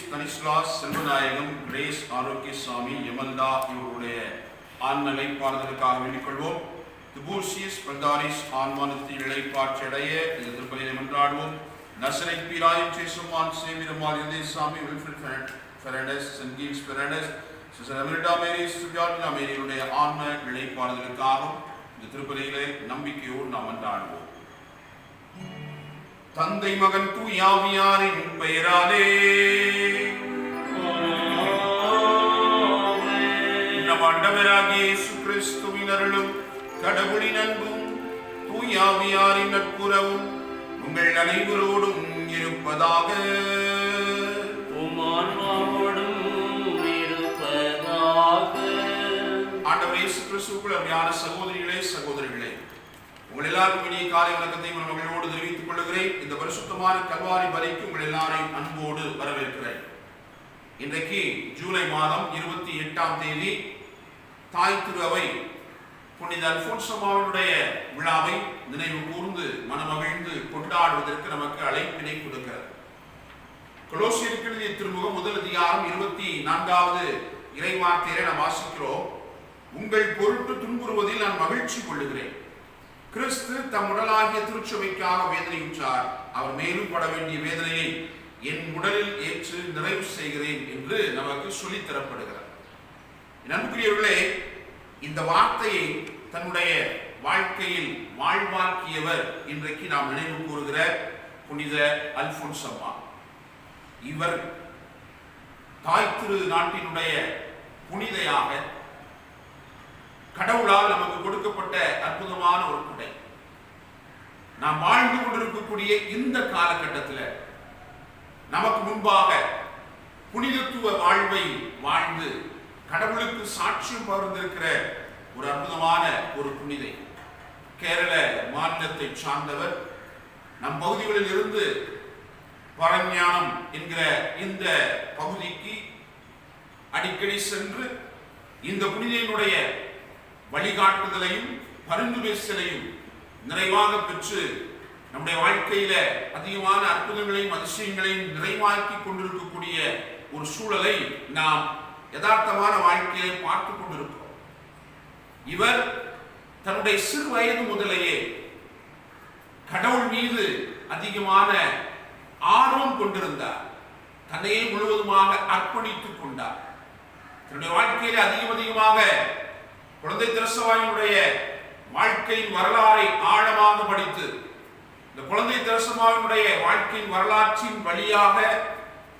Stanislaus Selvanayagam, grace Arokiasamy, யமல்டா இவருடைய ஆன்ம இளைப்பாறுதலுக்காக வேண்டிக் கொள்வோம். திபூர்சியஸ் பல்தாரிஸ் ஆன்மானத்தில் இளைப்பாற்றடைய இந்த திருப்பலியை மன்றாடுவோம். நசரேத் பீராயம் சேசுமான் சேவிரமால் யதேசாமி, வில்ஃபிரட் ஃபெர்னாண்டஸ், சென்ட் கீல்ஸ் ஃபெர்னாண்டஸ், சிஸ்டர் அமெரிட்டா மேரி, சுஜார்ஜினா மேரியுடைய ஆன்ம இளைப்பாறுதலுக்காகவும் இந்த திருப்பலியிலே நம்பிக்கையோடு நாம் மன்றாடுவோம். தந்தை மகன் தூய ஆவியாரின் பெயராலே நம் ஆண்டவராகிய இயேசு கிறிஸ்துவின் அருளும் கடவுளின் அன்பும் தூய ஆவியாரின் நட்புறவும் உங்கள் அனைவரோடும் இருப்பதாக. ஆண்டவர் இயேசு கிறிஸ்துவுக்குள் அருமையான சகோதரிகளே, சகோதரிகளே, உங்கள் எல்லாருக்கும் இனிய காலை வணக்கத்தை மகிழ்வோடு தெரிவித்துக் கொள்கிறேன். இந்த பரிசுத்தமான கல்வாரி பலிக்கு உங்கள் எல்லாரையும் அன்போடு வரவேற்கிறேன். இன்றைக்கு ஜூலை மாதம் 28ஆம் தேதி தாய் திரு அவை புனித அல்போன்சம்மாவினுடைய விழாவை நினைவு கூர்ந்து மனமகிழ்ந்து கொண்டாடுவதற்கு நமக்கு அழைப்பினை கொடுக்கிறது. கொலோசியருக்கு எழுதிய திருமுகம் முதல் அதிகாரம் 24வது இறைவார்த்தையை நாம் வாசிக்கிறோம். உங்கள் பொருட்டு துன்புறுவதில் நான் மகிழ்ச்சி கொள்ளுகிறேன். கிறிஸ்து தம் உடலாகிய திருச்சபைக்காக வேதனையுற்றார். அவர் மேலும் பட வேண்டிய வேதனையை என் உடலில் ஏற்று நிறைவு செய்கிறேன் என்று நமக்கு சொல்லித் தரப்படுகிறார். நண்பர்களே, இந்த வார்த்தையை தன்னுடைய வாழ்க்கையில் வாழ்வாக்கியவர் இன்றைக்கு நாம் நினைவு கூறுகிற புனித அல்போன்சம்மா. இவர் தாய் திரு நாட்டினுடைய புனிதையாக கடவுளால் நமக்கு கொடுக்கப்பட்ட அற்புதமான ஒரு கொடை. நாம் வாழ்ந்து கொண்டிருக்கக்கூடிய இந்த காலகட்டத்தில் நமக்கு முன்பாக புனிதத்துவ வாழ்வை வாழ்ந்து கடவுளுக்கு சாட்சியம் பகிர்ந்திருக்கிற ஒரு அற்புதமான ஒரு புனிதை. கேரள மாநிலத்தை சார்ந்தவர். நம் பகுதிகளில் இருந்து பரஞானம் என்கிற இந்த பகுதிக்கு அடிக்கடி சென்று இந்த புனிதையினுடைய வழிகாட்டுதலையும் பரிந்துரைசலையும் நிறைவாக பெற்று நம்முடைய வாழ்க்கையில அதிகமான அற்புதங்களையும் அதிசயங்களையும் நிறைவாக்கி கொண்டிருக்கக்கூடிய ஒரு சூழலை நாம் யதார்த்தமான வாழ்க்கையை பார்த்து கொண்டிருக்கிறோம். இவர் தன்னுடைய சிறு வயது முதலேயே கடவுள் மீது அதிகமான ஆர்வம் கொண்டிருந்தார். தன்னையே முழுவதுமாக அர்ப்பணித்துக் கொண்டார். தன்னுடைய வாழ்க்கையில அதிகமாக குழந்தை தெரசாவினுடைய வாழ்க்கையின் வரலாறை ஆழமாக படித்து இந்த குழந்தை தெரசாவினுடைய வாழ்க்கையின் வரலாற்றின் வழியாக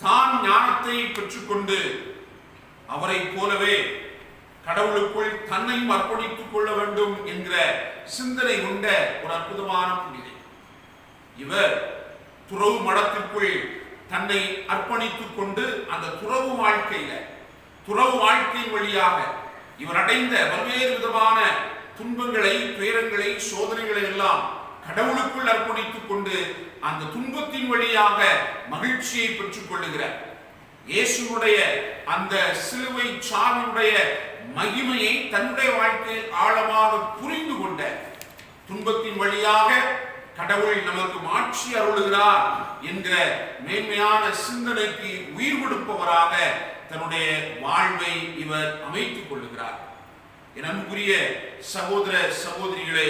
தான் ஞானத்தை பெற்றுக்கொண்டு அவரை போலவே கடவுளுக்குள் தன்னையும் அர்ப்பணித்துக் கொள்ள வேண்டும் என்கிற சிந்தனை கொண்ட ஒரு அற்புதமான புனிதை. இவர் துறவு மடத்திற்குள் தன்னை அர்ப்பணித்துக் கொண்டு அந்த துறவு வாழ்க்கையின் வழியாக இவர் அடைந்த பல்வேறு விதமான துன்பங்களை, துயரங்களை, சோதனைகளை எல்லாம் கடவுளுக்குள் அர்ப்பணித்துக் கொண்டு அந்த துன்பத்தின் வழியாக மகிழ்ச்சியை பெற்றுக் கொள்ளுகிறார். இயேசுவுடைய அந்த சிலுவை சாவினுடைய மகிமையை தன்னுடைய வாழ்க்கையில் ஆழமாக புரிந்து கொண்ட துன்பத்தின் வழியாக கடவுள் நமக்கு மாட்சி அருளுகிறார் என்கிற மேன்மையான சிந்தனைக்கு உயிர் கொடுப்பவராக தன்னுடைய வாழ்வை இவர் அமைத்துக் கொள்ளுகிறார். என் அன்புக்குரிய சகோதர சகோதரிகளே,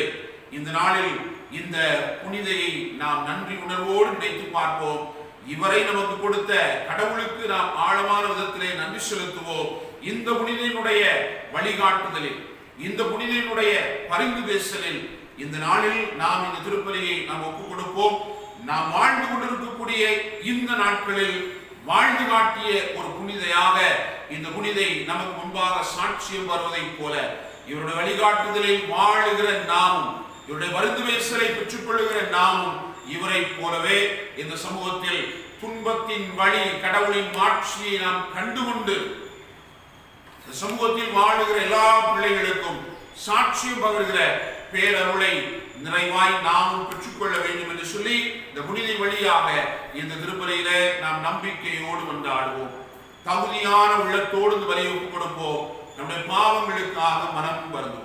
இந்த நாளில் இந்த புனிதையை நாம் நன்றி உணர்வோடு நினைத்து பார்ப்போம். இவரை நமக்கு கொடுத்த கடவுளுக்கு நாம் ஆழமான விதத்திலே நன்றி செலுத்துவோம். இந்த புனிதையினுடைய வழிகாட்டுதலில், இந்த புனிதையினுடைய பரிந்து பேசலில் இந்த நாளில் நாம் இந்த திருப்பலியை நாம் ஒப்புக் கொடுப்போம். நாம் வாழ்ந்து கொண்டிருக்கக்கூடிய இந்த நாட்களில் வாழ்ந்து காட்டிய ஒரு புனிதையாக இந்த புனிதை நமக்கு முன்பாக சாட்சியம் வருவதை போல இவருடைய வழிகாட்டுதலில் வாழுகிற நாமும், இவருடைய மருந்து பேசலை பெற்றுக் கொள்ளுகிற நாமும் இவரை போலவே இந்த சமூகத்தில் துன்பத்தின் வழி கடவுளின் மாட்சியை நாம் கண்டுகொண்டு இந்த சமூகத்தில் வாழுகிற எல்லா பிள்ளைகளுக்கும் சாட்சியம் பகிர்கிற பேரருளை நிறைவாய் நாமும் பெற்றுக்கொள்ள வேண்டும் என்று சொல்லி இந்த புனிதை வழியாக இந்த திருப்பலியில நாம் நம்பிக்கையோடு கொண்டாடுவோம். தகுதியான உள்ளத்தோடு இந்த பலியை ஒப்புக் கொடுப்போம். நம்முடைய பாவங்களுக்காக மனம் வருந்துவோம்.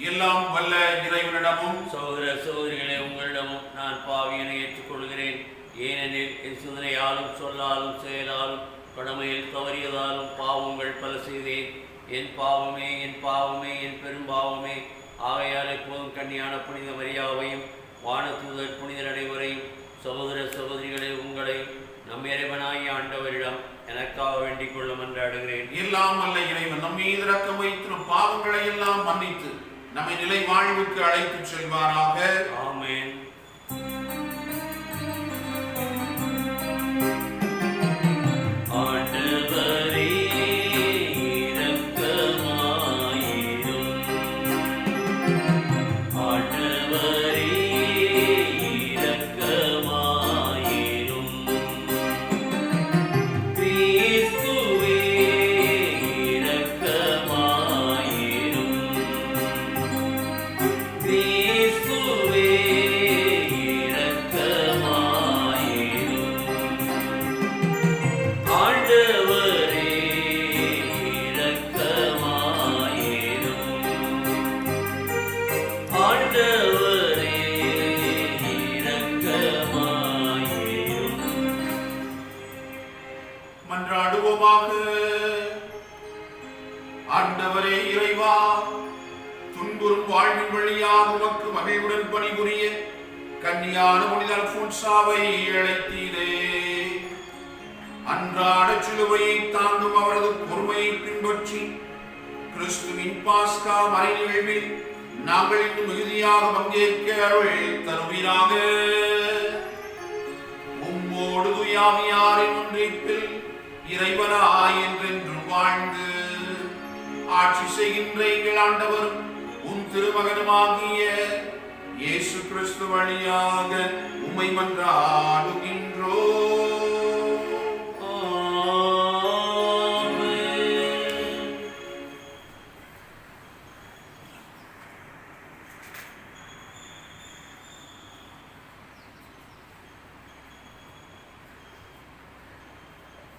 எல்லாம் வல்ல இறைவனிடமும் சகோதர சகோதரிகளே, உங்களிடமும் நான் பாவியனை ஏற்றுக்கொள்கிறேன். ஏனெனில் என் சிந்தனையாலும் சொல்லாலும் செயலாலும் கடமையில் தவறியதாலும் பாவங்கள் பல செய்தேன். என் பாவமே, என் பாவமே, என் பெரும்பாவமே. ஆகையால் எப்போதும் கன்னியான புனித மரியாவையும் வானதூதர் புனிதர் அனைவரையும் சகோதர சகோதரிகளே, உங்களை நம் இறைவனாகிய ஆண்டவரிடம் எனக்காக வேண்டிக் கொள்ள மன்றாடுகிறேன். எல்லாம் அல்ல இறைவன் நம் மீது இரக்கம் வைத்து நம் பாவங்களை எல்லாம் மன்னித்து நம்மை நிலை வாழ்வுக்கு அழைத்துச் செல்வாராக. ஆமென். மன்றாடுவோமாக. ஆண்டவரே இறைவா, துன்புறும் வாழ்வின் வழியாக உமக்கு மகிழ்வுடன் பணிபுரிய கன்னியான புனித அல்போன்சாவை அழைத்தீரே. அன்றாட சிலுவையை தாங்கும் அவரது பொறுமையை பின்பற்றி கிறிஸ்துவின் பாஸ்கா மறை நிகழ்வில் நாங்கள் இன்னும் மிகுதியாக பங்கேற்க அருள் தருவீராக. உம்மோடு தூயாவியாரின் ஒன்றிப்பில் இறைவனாய் என்றென்றும் வாழ்ந்து ஆட்சி செய்கின்ற எங்கள் ஆண்டவரும் உம் திருமகனுமாகிய இயேசு கிறிஸ்து வழியாக உம்மை மன்றாடுகின்றோம்.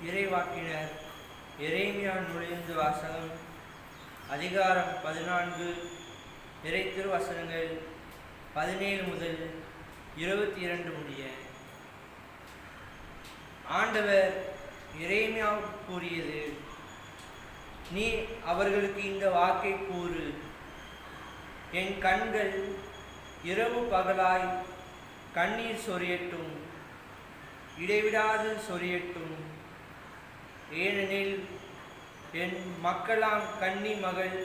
இறைவாக்கினர் எரேமியா நூலிலிருந்து வாசகம். அதிகாரம் 14, இறை திருவசனங்கள் 17 முதல் 22 முடிய. ஆண்டவர் எரேமியாவுக்கு கூறியது: நீ அவர்களுக்கு இந்த வாக்கை கூறு. என் கண்கள் இரவு பகலாய் கண்ணீர் சொரியட்டும், இடைவிடாது சொரியட்டும். ஏனெனில் என் மக்களாம் கன்னி மகள்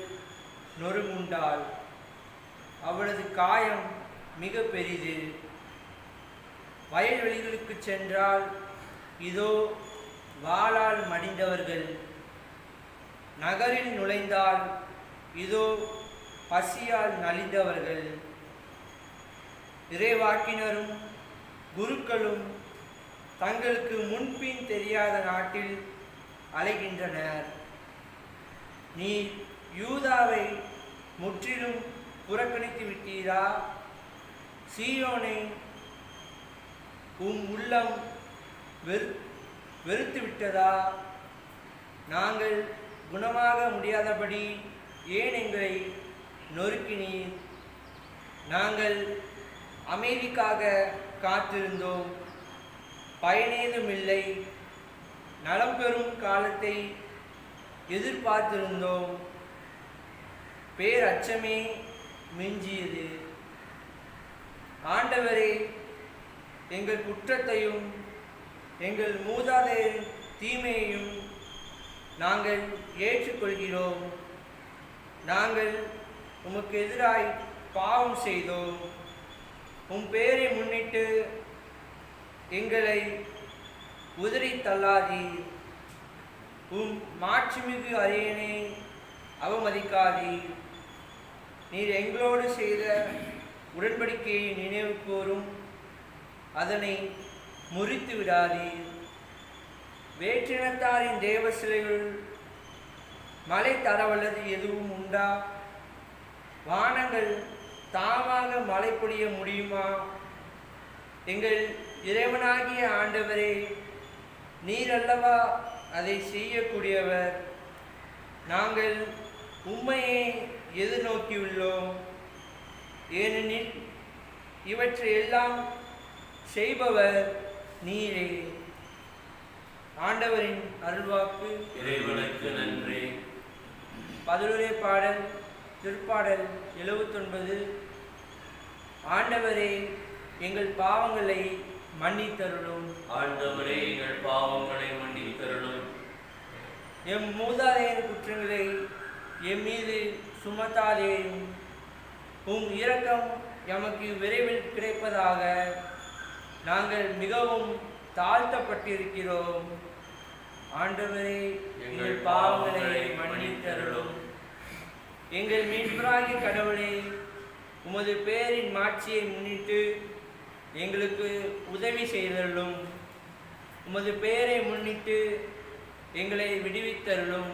நொறுங்குண்டாள், அவளது காயம் மிக பெரிது. வயல்வெளிகளுக்கு சென்றால் இதோ வாளால் மடிந்தவர்கள், நகரில் நுழைந்தால் இதோ பசியால் நலிந்தவர்கள். இறைவாக்கினரும் குருக்களும் தங்களுக்கு முன்பின் தெரியாத நாட்டில் அலைகின்றனர். நீ யூதாவை முற்றிலும் புறக்கணித்து விட்டீரா? சீயோனை உள்ளம் வெறுத்து விட்டதா? நாங்கள் குணமாக முடியாதபடி ஏன் எங்களை நொறுக்கினீர்? நாங்கள் அமைதிக்காக காத்திருந்தோம், பயனேதுமில்லை. நலம் பெறும் காலத்தை எதிர்பார்த்திருந்தோம், பேரச்சமே மிஞ்சியது. ஆண்டவரே, எங்கள் குற்றத்தையும் எங்கள் மூதாதையரின் தீமையையும் நாங்கள் ஏற்றுக்கொள்கிறோம். நாங்கள் உமக்கு எதிராய் பாவம் செய்தோம். உம் பேரை முன்னிட்டு எங்களை உதறி தள்ளாதீர். உம் மாட்சிமிகு அரியணை அவமதிக்காதீர். நீர் எங்களோடு செய்த உடன்படிக்கையை நினைவு கூறும், அதனை முறித்து விடாதீர். வேற்றினத்தாரின் தேவ சிலைகள் மழை தரவல்லது எதுவும் உண்டா? வானங்கள் தாமாக மழை பொழிய முடியுமா? எங்கள் இறைவனாகிய ஆண்டவரே, நீர் அல்லவா அதை செய்யக்கூடியவர். நாங்கள் உம்மையே எதிர்நோக்கியுள்ளோம். ஏனெனில் இவற்றை எல்லாம் செய்பவர் நீரே. ஆண்டவரின் அருள்வாக்கு. இறைவனுக்கு நன்றி. பதிலுரை பாடல் திருப்பாடல் 79. ஆண்டவரே எங்கள் பாவங்களை மன்னித்தருளும். ஆண்டவரே எங்கள் பாவங்களை மன்னித்தருளும். எம் மூதாதையர் குற்றங்களை எம் மீது சுமத்தாதேயும். உம் இரக்கம் எமக்கு விரைவில் கிடைப்பதாக. நாங்கள் மிகவும் தாழ்த்தப்பட்டிருக்கிறோம். ஆண்டவரே எங்கள் பாவங்களை மன்னித்தருளும். எங்கள் மீட்பராகிய கடவுளே, உமது பேரின் மாட்சியை முன்னிட்டு எங்களுக்கு உதவி செய்தருளும். உமது பெயரை முன்னிட்டு எங்களை விடுவித்தருளும்.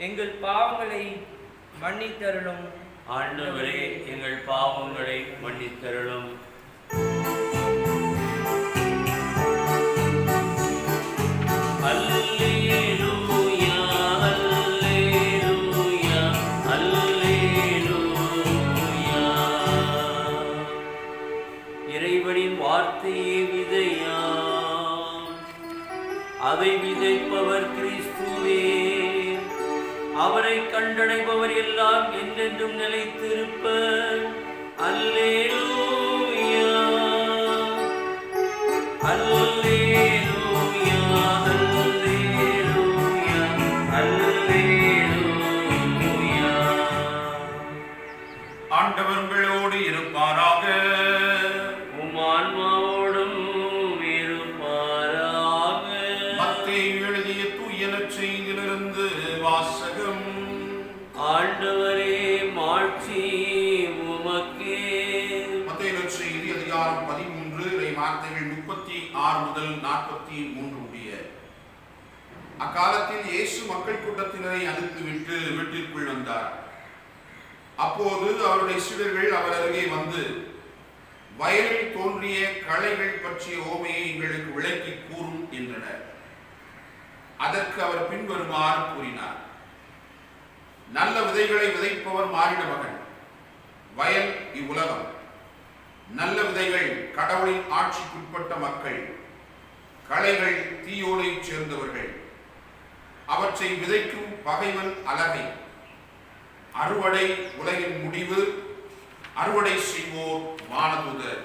எங்கள் பாவங்களை மன்னித்தருளும். ஆண்டவரே எங்கள் பாவங்களை மன்னித்தருளும். அல்லேலூயா அல்லேலூயா அல்லேலூயா. இறைவனின் வார்த்தையே விதையாம், அதை விதைப்பவர் கிறிஸ்துவே. அவரை கண்டடைபவர் எல்லாம் என்றென்றும் நிலைத்திருப்பர். அல்லேலூயா அல்லேலூயா அல்லேலூயா அல்லேலூயா. ஆண்டவர் உங்களோடு இருப்பாராக. உம் ஆன்மாவோடும் இருப்பாராக. மத்தேயு எழுதிய தூய நற்செய்தியிலிருந்து வாசகம். ஆண்டவரே மாட்சி உமக்கே. மத்தேயு நற்செய்தி அதிகாரம் 13 இறை வார்த்தைகள் 36 முதல் 43 முடிய. அக்காலத்தில் இயேசு மக்கள் கூட்டத்தினரை அனுப்பிவிட்டு வீட்டிற்குள் வந்தார். அப்போது அவருடைய சீடர்கள் அவர் அருகே வந்து, வயலில் தோன்றிய களைகள் பற்றிய ஓமையை எங்களுக்கு விளக்கி கூறும் என்றனர். அதற்கு அவர் பின்வருமாறு கூறினார். நல்ல விதைகளை விதைப்பவர் மானிட மகன். வயல் இவ்வுலகம். நல்ல விதைகள் கடவுளின் ஆட்சிக்குட்பட்ட மக்கள். களைகள் தீயோனை சேர்ந்தவர்கள். அவற்றை விதைக்கும் பகைவன் அலகை. அறுவடை உலகின் முடிவு. அறுவடை செய்வோர் வானதூதர்.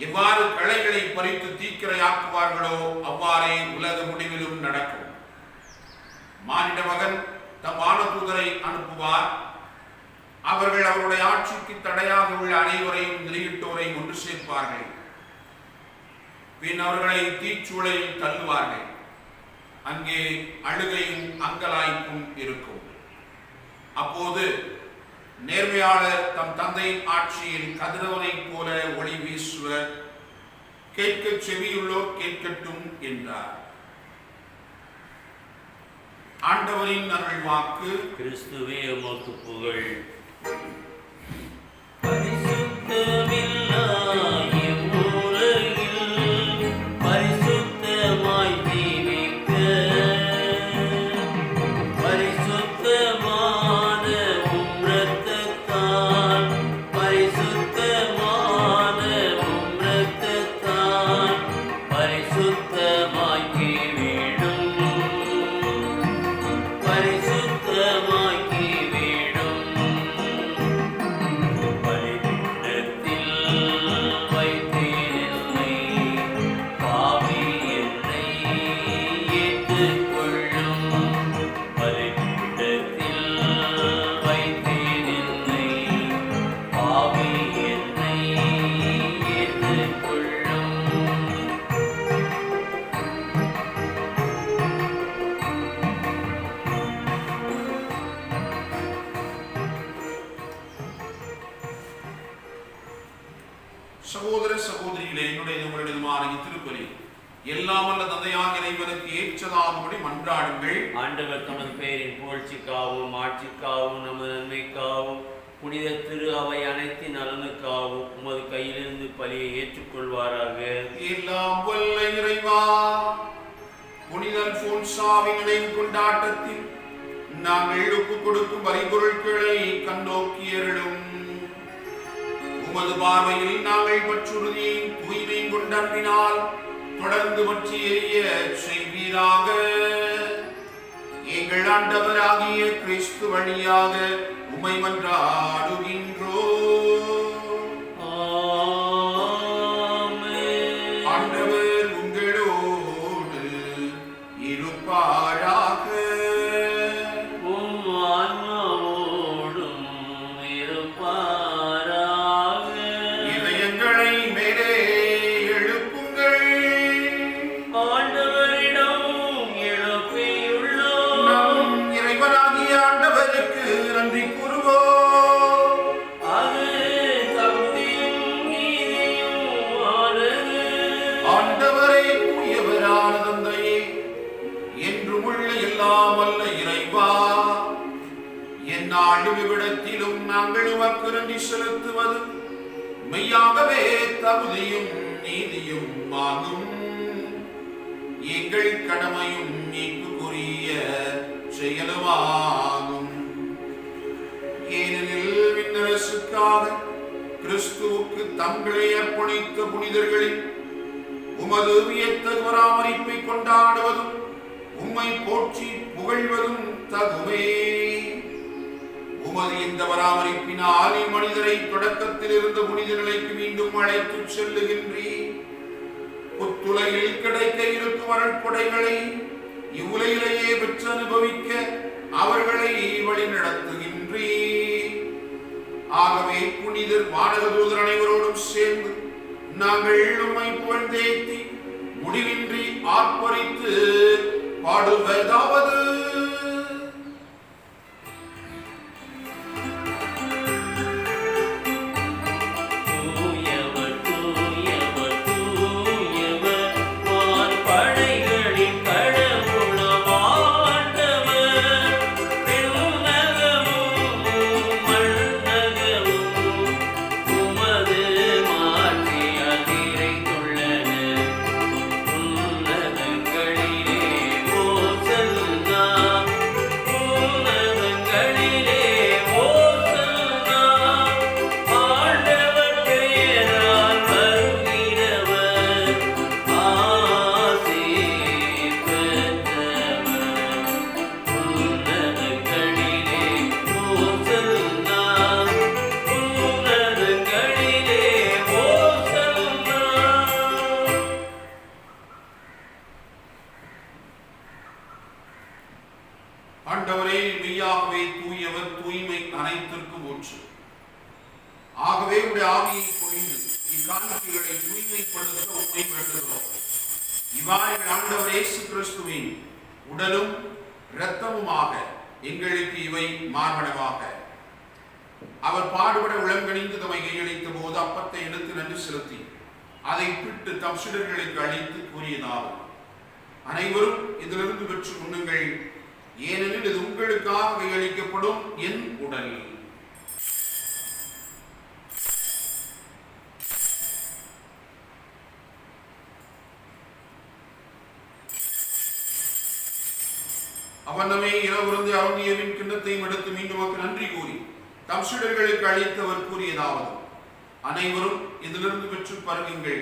எவ்வாறு களைகளை பறித்து தீக்கிரையாக்குவார்களோ அவ்வாறே உலக முடிவிலும் நடக்கும். மானிட மகன் தம் வானதூதரை அனுப்புவார். அவர்கள் அவருடைய ஆட்சிக்கு தடையாக உள்ள அனைவரையும் நிலையிட்டோரையும் ஒன்று சேர்ப்பார்கள். பின் அவர்களை தீச்சூளையில் தள்ளுவார்கள். அங்கே அழுகையும் அங்கலாய்ப்பும் இருக்கும். அப்போது நேர்மையாளர் தம் தந்தையின் ஆட்சியில் கதிரவனைப் போல ஒளி வீசுவர். கேட்க செவியுள்ளோர் கேட்கட்டும் என்றார். ஆண்டவரின் அருள் வாக்கு. கிறிஸ்துவே உமக்கு புகழ். சகோதர சகோதரிகளே, என்னுடைய உங்களிடமான இத்திருப்பலி எல்லாம் வல்ல தந்தையாக இறைவனுக்கு ஏற்றதாகும்படி மன்றாடுங்கள். ஆண்டவர் தமது பெயரின் புகழ்ச்சிக்காகவும் ஆட்சிக்காகவும் நமது நன்மைக்காகவும் புனித திரு அவை அனைத்தின் நலனுக்காகவும் உமது கையிலிருந்து பலியை ஏற்றுக்கொள்வாராக. எல்லாம் வல்ல இறைவா, புனித அல்போன்சாவின் நினைவு கொண்டாட்டத்தில் நாங்கள் ஒப்புக் கொடுக்கும் பரிபொருட்களை கண்ணோக்கியருளும். உமது பார்வையில் நாங்கள் பற்றுறுதியையும் தூய்மையும் கொண்ட அன்பினால் தொடர்ந்து பற்றி எரிய செய்வீராக. எங்கள் ஆண்டவராகிய கிறிஸ்து வழியாக உம்மை மன்றாடுகின்றோம். ஆண்டவர் உங்களோடு இருப்பாராக. இதயங்களை மேலே எழுப்புங்கள். நம் இறைவனாகிய ஆண்டவருக்கு நன்றி கூறுவோம். ஆண்டவரே, தூயவரான தந்தையே, என்றும் உள்ள எல்லாம் வல்ல இறைவா, எந்நாளும் இவ்விடத்திலும் நாங்கள் உமக்கு நன்றி செலுத்துவது மெய்யாகவே தகுதியும் நீதியும் ஆகும். எங்கள் கடமையும் மீட்புக்குரிய செயலுமாகும். ஏனெனில் விண்ணரசுக்காக கிறிஸ்துவுக்கு தங்களை அர்ப்பணித்த புனிதர்களின் உமது வியத்தகு பராமரிப்பை கொண்டாடுவதும் உம்மை போற்றி புகழ்வதும் தகுமே. உமது இந்த பராமரிப்பினால் மனிதரை தொடக்கத்தில் இருந்த புனித நிலைக்கு மீண்டும் அழைத்துச் செல்லுகின்றீர். புத்துலகில் கிடைக்க இருக்கும் அருட்கொடைகளை இவ்வுலகிலேயே பெற்று அனுபவிக்க அவர்களை வழி நடத்துகின்றீர். ஆகவே புனிதர் வானகதூதர் அனைவரோடும் சேர்ந்து நாங்கள் உம்மை புகழ்ந்தேத்தி முடிவின்றி ஆர்ப்பரித்து பாடுவதாவது: ஆண்டவரே, மெய்யாகவே தூயவர், தூய்மை அனைத்திற்கும் ஊற்று. ஆகவே உடைய ஆவியை பொழிந்து இக்காணிக்கைகளை தூய்மைப்படுத்த உம்மை வேண்டுகிறோம். இவ்வாறு ஆண்டவர் இயேசு கிறிஸ்துவின் உடலும் இரத்தமுமாக எங்களுக்கு இவை மார்படமாக. அவர் பாடுபட உளங்கணிந்து தம்மை கையளித்த போது அப்பத்தை எடுத்து நன்றி செலுத்தி அதை பிட்டு தம் சீடர்களுக்கு அளித்து கூறியதாவது: அனைவரும் இதிலிருந்து பெற்று உண்ணுங்கள், ஏனெனில் இது உங்களுக்காக கையளிக்கப்படும் என் உடல். அவனமே இரவுருந்து அருந்தியவின் கிண்ணத்தையும் எடுத்து மீண்டும் நன்றி கூறி தம் சீடர்களுக்கு அளித்தவர் கூறியதாவது: அனைவரும் இதிலிருந்து பெற்று பருகுங்கள்,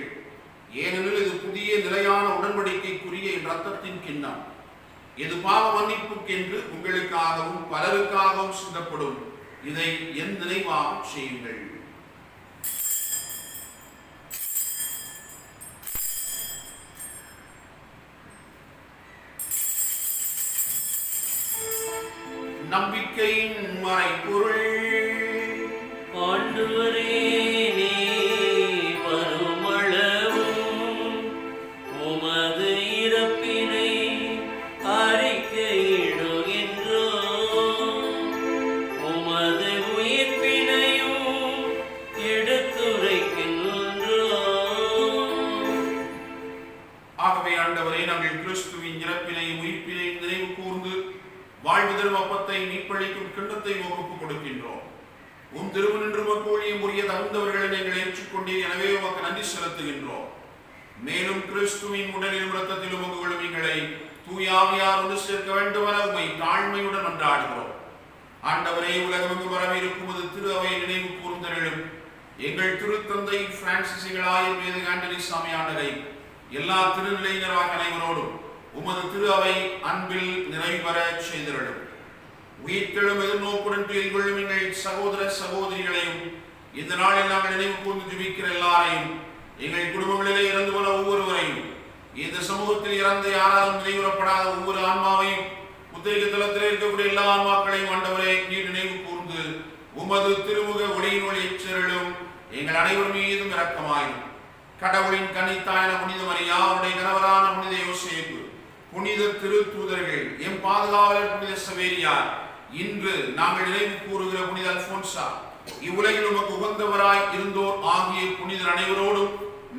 ஏனெனில் இது புதிய நிலையான உடன்படிக்கைக்குரிய என் ரத்தத்தின் கிண்ணம். இது பாவ மன்னிப்புக்கென்று உங்களுக்காகவும் பலருக்காகவும் சிந்தப்படும். இதை என் நினைவாக செய்யுங்கள். நம்பிக்கையின் மறைபொருள். ஆண்டவரே, நீர் வருமளவும் உமது இறப்பினை அறிக்கையிடுகின்றோம், உமது உயிர்ப்பினையும் எடுத்துரைக்கின்றோம். ஆகவே ஆண்டவரே, நாங்கள் கிறிஸ்துவின் இறப்பினையும் உயிர்ப்பினையும் நினைவு கூர்ந்து வாழ்வு தரும் அப்பத்தை மீட்பளிக்கும் கிண்ணத்தை ஒப்புக் கொடுக்கின்றோம். உம் திருமணன்று ஊழியம் புரிய தகுந்தவர்களை நீங்கள் ஏற்றுக்கொண்டீர், எனவே உமக்கு நன்றி செலுத்துகின்றோம். மேலும் கிறிஸ்துவின் உடலிலும் இரத்தத்திலும் உங்களும் எங்களை தூயாவியார் ஒன்று சேர்க்க வேண்டும் என உம்மை தாழ்மையுடன் மன்றாடுகிறோம். ஆண்டவரே, உலகமெங்கும் வரவிருக்கும் அது திரு அவை நினைவு கூர்ந்தெழும் எங்கள் திருத்தந்தை பிரான்சிஸ் ஆயர்வேத ஆண்டனி சாமியானரை எல்லா திருநிலையினராக அனைவரோடும் உமது திரு அவை அன்பில் நிறைவு பெற செய்திருளும். உயிர்த்தெழும் எதிர்நோக்குடன் துயில் கொள்ளும் எங்கள் சகோதர சகோதரிகளையும் இந்த நாளில் நாங்கள் நினைவு கூர்ந்து ஜெபிக்கிற எல்லாரையும், எங்கள் குடும்பங்களிலே இறந்து போன ஒவ்வொருவரையும், இந்த சமூகத்தில் இறந்த யாராலும் நினைவுறப்படாத ஒவ்வொரு ஆன்மாவையும், முத்திரிகை தளத்தில் இருக்கக்கூடிய எல்லா ஆன்மாக்களையும் ஆண்டவரே நீர் நினைவு கூர்ந்து உமது திருமுக ஒளியின் ஒளியைச் செருளும். எங்கள் அனைவர் மீதும் இரக்கமாயும். கடவுளின் கன்னித்தாயான புனித மரியா, அவருடைய கணவரான புனித யோசேப்பு, புனித திருத்தூதர்கள், எம் பாதுகாவலர் புனித சவேரியார், இன்று நாங்கள் நினைவு கூறுகிற புனித அல்போன்சா, இவ்வுலகில் உமக்கு உகந்தவராய் இருந்தோர் ஆகிய புனிதர் அனைவரோடும்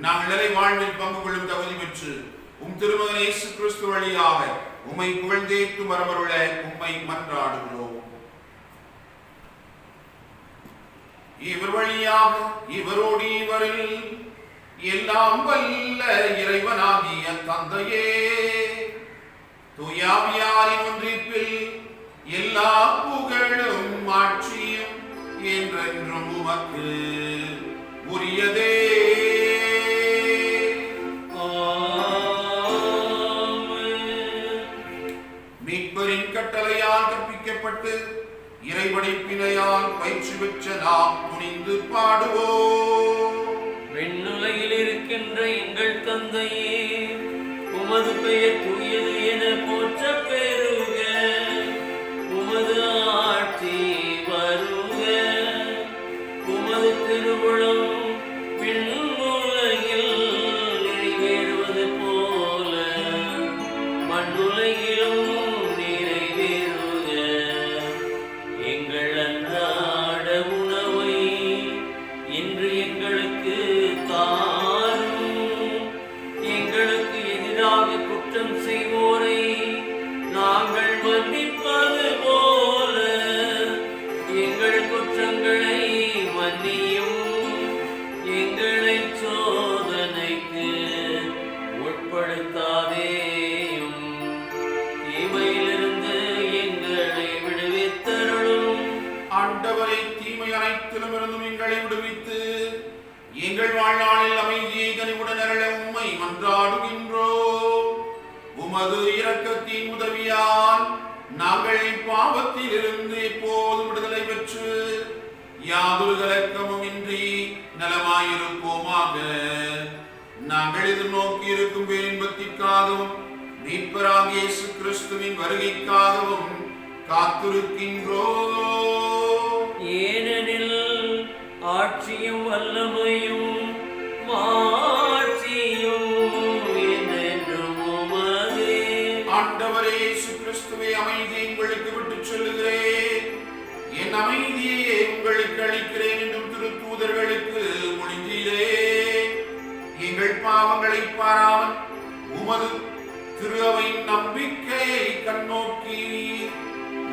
நாங்கள் நிலை வாழ்வில் பங்கு கொள்ளும் தகுதி பெற்று உம் திருமகன் இயேசு கிறிஸ்து வழியாக உம்மை புகழ்ந்தேத்து வரவருள உம்மை மன்றாடுகிறோம். இவர் வழியாக இவரோடு இவரில் எல்லாம் வல்ல இறைவனாகிய தந்தையே, தூயாவியாரின் ஒன்றிப்பில் எல்லா புகழும் ஆட்சியும் என்றென்றும் உமக்கு உரியதே. மீட்பரின் கட்டளையால் கற்பிக்கப்பட்டு இறைவடிப்பினையால் பயிற்சி பெற்ற நாம் துணிந்து பாடுவோம். விண்ணுலகில் இருக்கின்ற எங்கள் தந்தையே, உமது பெயர் தூயது என போற்ற பெறுக. உமது ஆட்சி வருக. உமது திருவுளம் விண்ணுலகில் நிறைவேறுவது போல மண்ணுலகிலும் நிறைவேறுக. எங்கள் அன்றாட உணவை இன்று எங்களுக்கு தாரும். எங்களுக்கு எதிராக குற்றம் செய்வோரை நாங்கள் மன்னிப்பது போல எங்கள் குற்றங்களை மன்னியும். எங்களை சோதனைக்கு உட்படுத்தாதேயும், தீமையிலிருந்து எங்களை விடுவித்தருளும். ஆண்டவரை, தீமை அனைத்திலும் இருந்தும் எங்களை விடுவித்து எங்கள் வாழ்நாளில் அமைதியை கனிவுடன் அருள உம்மை மன்றாடுகின்றோம். உமது இரக்கத்தின் உதவியால் நாங்கள் பாவத்தில் இருந்து எப்போது விடுதலை பெற்று யாதொரு கலக்கமும் இன்றி நலமாயிருப்போமாக. நாங்கள் எதிர்நோக்கி இருக்கும் பேரின்பத்திற்காகவும் மீட்பராகிய இயேசு கிறிஸ்துவின் வருகைக்காகவும் காத்திருக்கின்றோம். ஏனெனில் ஆட்சியும் வல்லமையும் மாட்சியும் என்றென்றும் உமதே. ஆண்டவரே இயேசு கிறிஸ்துவே, அமைதியை உங்களுக்கு விட்டுச் சொல்லுகிறேன், என் அமைதியை உங்களுக்கு அளிக்கிறேன் என்றும் திருத்தூதர்களுக்கு மொழிந்தீரே. எங்கள் பாவங்களை பாராமல் உமது திரு அவையின் நம்பிக்கையை கண்ணோக்கி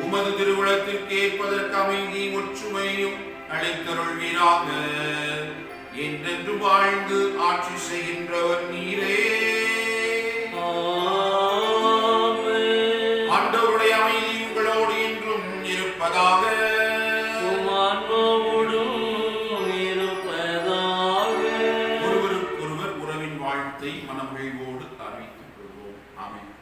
உமது திருவுளத்திற்கு ஏற்பதற்கு அமைதி ஒற்றுமையும் அளித்தருள்வீராக. என்றென்று வாழ்ந்து ஆட்சி செய்கின்றவர் நீரே. ஆண்டவருடைய அமைதி உங்களோடு என்றும் இருப்பதாக. ஒருவருக்கொருவர் உறவின் வாழ்த்தை மனமகிழ்வோடு அறிவித்துக் கொள்வோம். ஆமென்.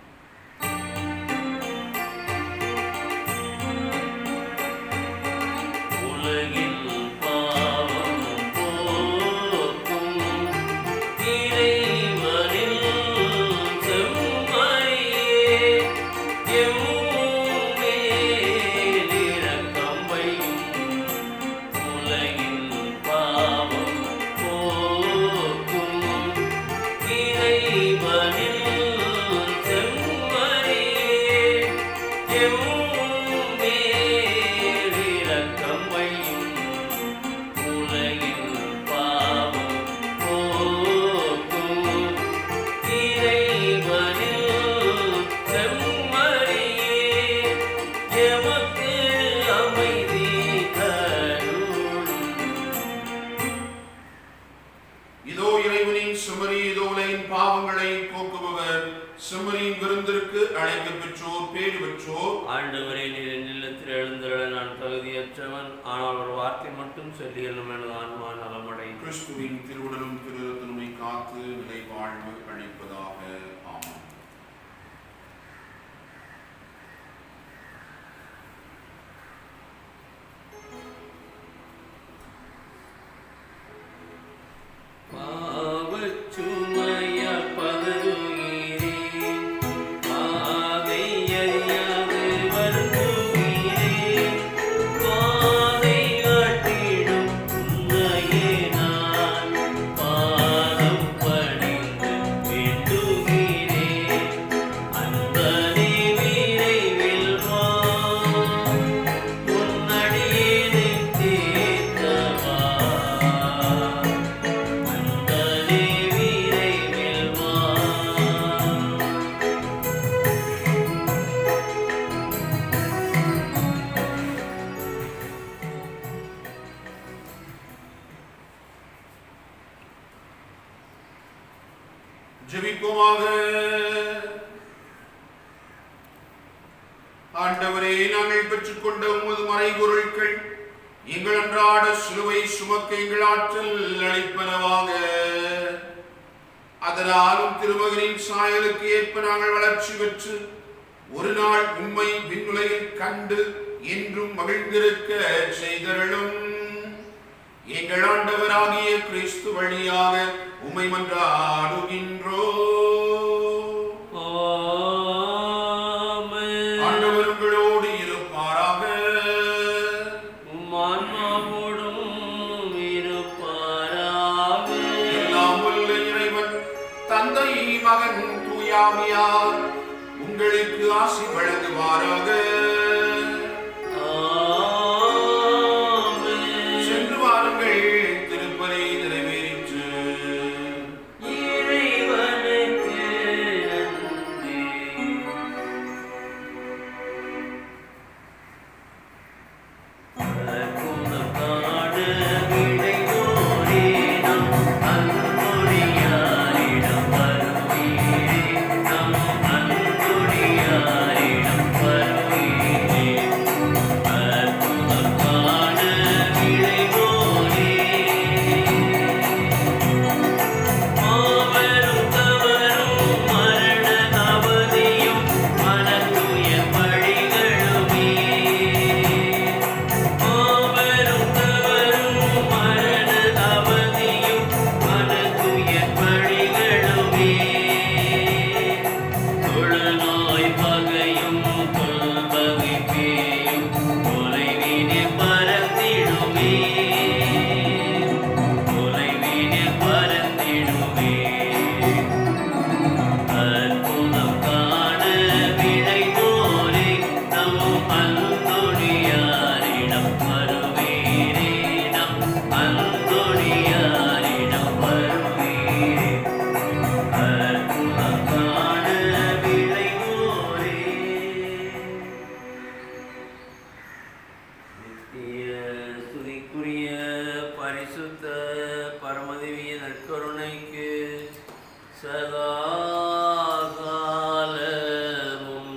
செம்மறியின் விருந்திற்கு அழைக்க பெற்றோர் பேறு பெற்றோர். ஆண்டவரே, நீர் இல்லத்தில் எழுந்திருள நான் தகுதியற்றவன், ஆனால் ஒரு வார்த்தை மட்டும் சொல்லி எனும் எனது ஆன்மா நலமடை. கிறிஸ்துவின் திருவுடலும் திருத்தன்மை காத்து நிலை வாழ்வு அளிப்பதாக. ஆமாம். ஜெபிப்போமாக. ஆண்டவரே, நாங்கள் பெற்றுக்கொண்ட உமது மறைபொருட்கள் எங்கள் அன்றாட சிலுவை சுமக்க எங்கள் ஆற்றல் அளிப்பனவாக. அதனாலும் திருமகனின் சாயலுக்கு ஏற்ப நாங்கள் வளர்ச்சி பெற்று ஒரு நாள் உண்மை விண்ணுலகில் கண்டு என்றும் மகிழ்ந்திருக்க செய்தருளும். எங்கள் ஆண்டவராகிய கிறிஸ்து வழியாக உம்மை மன்றாடுகின்றோம். ஆண்டவர் உங்களோடு இருப்பாராக. ஆன்மாவோடும் இருப்பாராக. எல்லாம் வல்ல இறைவன் தந்தை, மகன், தூயாவியார் உங்களுக்கு ஆசி வழங்குவாராக. சதா காலமும்